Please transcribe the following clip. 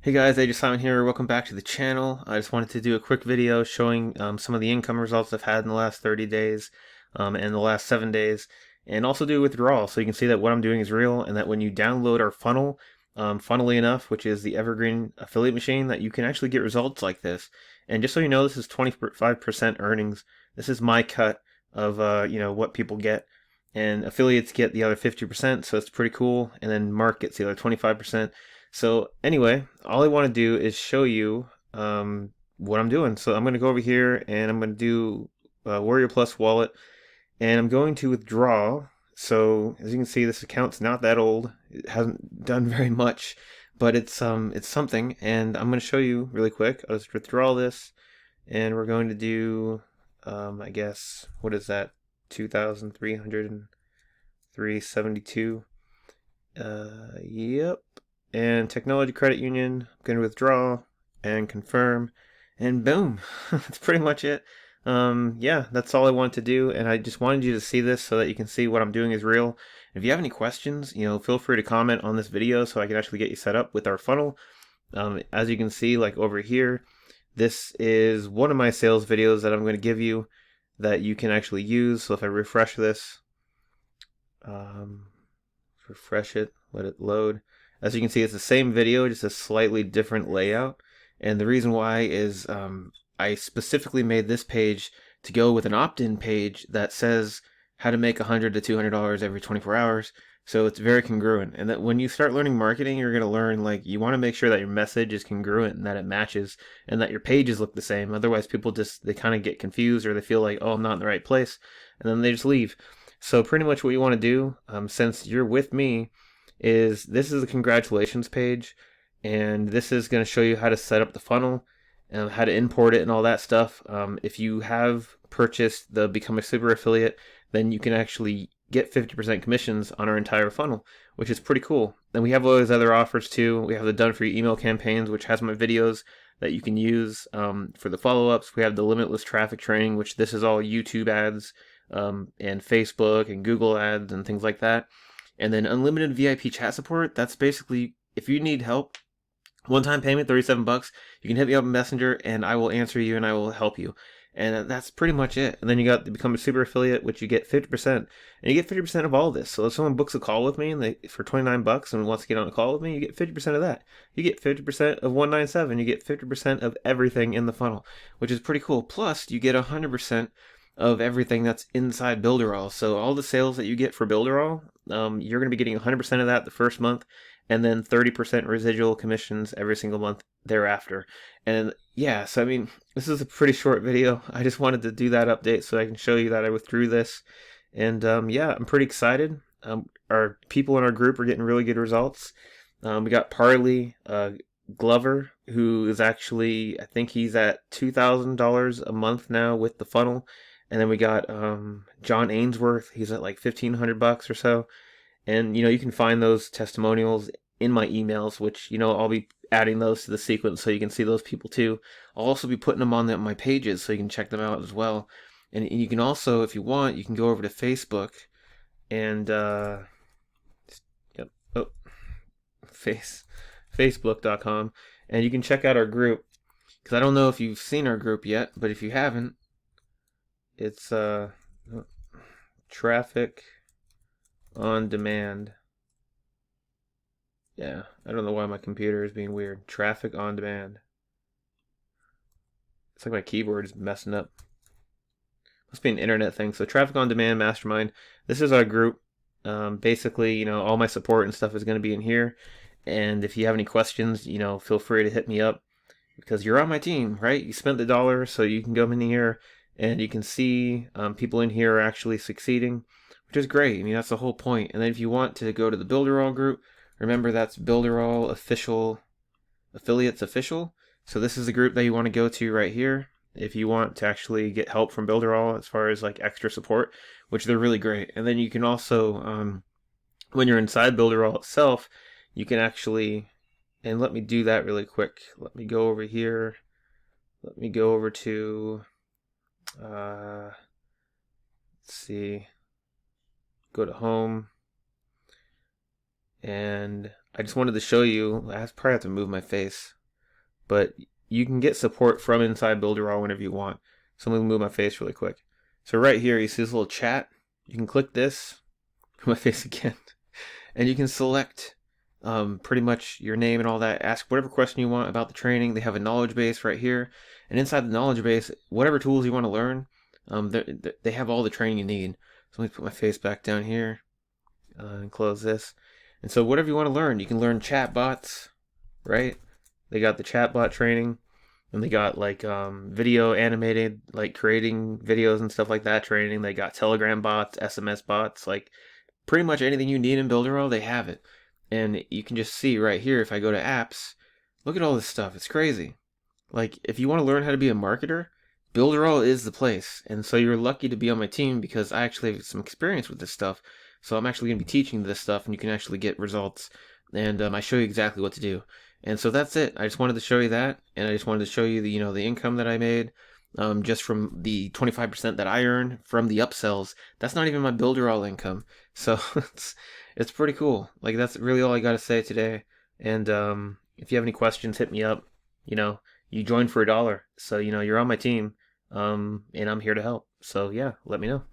Hey guys, AJ Simon here. Welcome back to the channel. I just wanted to do a quick video showing some of the income results I've had in the last 30 days and the last 7 days, and also do withdrawal so you can see that what I'm doing is real and that when you download our funnel, funnily enough, which is the Evergreen affiliate machine, that you can actually get results like this. And just so you know, this is 25% earnings. This is my cut of what people get, and affiliates get the other 50%, so it's pretty cool. And then Mark gets the other 25%. So anyway, all I want to do is show you what I'm doing. So I'm going to go over here and I'm going to do WarriorPlus wallet, and I'm going to withdraw. So as you can see, this account's not that old. It hasn't done very much, but it's something, and I'm going to show you really quick. I'll just withdraw this, and we're going to do I guess, what is that? 2,303.72. Yep. And Technology Credit Union, I'm going to withdraw and confirm, and boom. That's pretty much it. Yeah, that's all I wanted to do, and I just wanted you to see this so that you can see what I'm doing is real. If you have any questions, feel free to comment on this video so I can actually get you set up with our funnel. As you can see, like over here, this is one of my sales videos that I'm going to give you that you can actually use. So if I refresh this, refresh it, let it load. As you can see, it's the same video, just a slightly different layout. And the reason why is I specifically made this page to go with an opt-in page that says how to make $100 to $200 every 24 hours. So it's very congruent. And that when you start learning marketing, you're going to learn, like, you want to make sure that your message is congruent and that it matches and that your pages look the same. Otherwise, people they kind of get confused, or they feel like, oh, I'm not in the right place, and then they just leave. So pretty much what you want to do, since you're with me, is this is a congratulations page, and this is going to show you how to set up the funnel and how to import it and all that stuff. If you have purchased the Become a Super Affiliate, then you can actually get 50% commissions on our entire funnel, which is pretty cool. Then we have all those other offers too. We have the done for you email campaigns, which has my videos that you can use for the follow-ups. We have the limitless traffic training, which this is all YouTube ads and Facebook and Google ads and things like that. And then unlimited VIP chat support. That's basically, if you need help, one-time payment, $37. You can hit me up on Messenger, and I will answer you and I will help you. And that's pretty much it. And then you got to become a super affiliate, which you get 50%, and you get 50% of all this. So if someone books a call with me and for $29 and wants to get on a call with me, you get 50% of that. You get 50% of 197. You get 50% of everything in the funnel, which is pretty cool. Plus, you get 100% of everything that's inside Builderall. So all the sales that you get for Builderall, you're going to be getting 100% of that the first month, and then 30% residual commissions every single month thereafter. And yeah, so I mean, this is a pretty short video. I just wanted to do that update so I can show you that I withdrew this. And yeah, I'm pretty excited. Our people in our group are getting really good results. We got Parley Glover, who is actually, I think he's at $2,000 a month now with the funnel. And then we got John Ainsworth. He's at like $1,500 or so. And you can find those testimonials in my emails, which I'll be adding those to the sequence so you can see those people too. I'll also be putting them on my pages so you can check them out as well. And you can also, if you want, you can go over to Facebook and yep, oh, Facebook.com, and you can check out our group, because I don't know if you've seen our group yet, but if you haven't, it's traffic on demand. Yeah, I don't know why my computer is being weird. Traffic on demand. It's like my keyboard is messing up. Must be an internet thing. So traffic on demand mastermind. This is our group. Basically, all my support and stuff is going to be in here. And if you have any questions, feel free to hit me up, because you're on my team, right? You spent the dollar, so you can go in here and you can see people in here are actually succeeding, which is great. I mean, that's the whole point. And then if you want to go to the Builderall group, remember that's Builderall official, affiliates official. So this is the group that you want to go to right here if you want to actually get help from Builderall as far as like extra support, which they're really great. And then you can also, when you're inside Builderall itself, you can actually, and let me do that really quick. Let me go over here. Let me go over to, let's see, go to home, and I just wanted to show you. I probably have to move my face, but you can get support from inside Builderall whenever you want. So I'm gonna move my face really quick. So right here, you see this little chat. You can click this. Move my face again, and you can select pretty much your name and all that. Ask whatever question you want about the training. They have a knowledge base right here, and inside the knowledge base, whatever tools you want to learn, they have all the training you need. So let me put my face back down here and close this. And so whatever you want to learn, you can learn chatbots, right? They got the chatbot training, and they got like video animated, like creating videos and stuff like that training. They got Telegram bots, SMS bots, like pretty much anything you need in Builderall, they have it. And you can just see right here, if I go to apps, look at all this stuff. It's crazy. Like, if you want to learn how to be a marketer, Builderall is the place. And so you're lucky to be on my team because I actually have some experience with this stuff. So I'm actually going to be teaching this stuff, and you can actually get results. And I show you exactly what to do. And so that's it. I just wanted to show you that, and I just wanted to show you the the income that I made just from the 25% that I earn from the upsells. That's not even my Builderall income. So it's pretty cool. Like, that's really all I got to say today. And if you have any questions, hit me up. You joined for $1, so you're on my team, and I'm here to help. So yeah, let me know.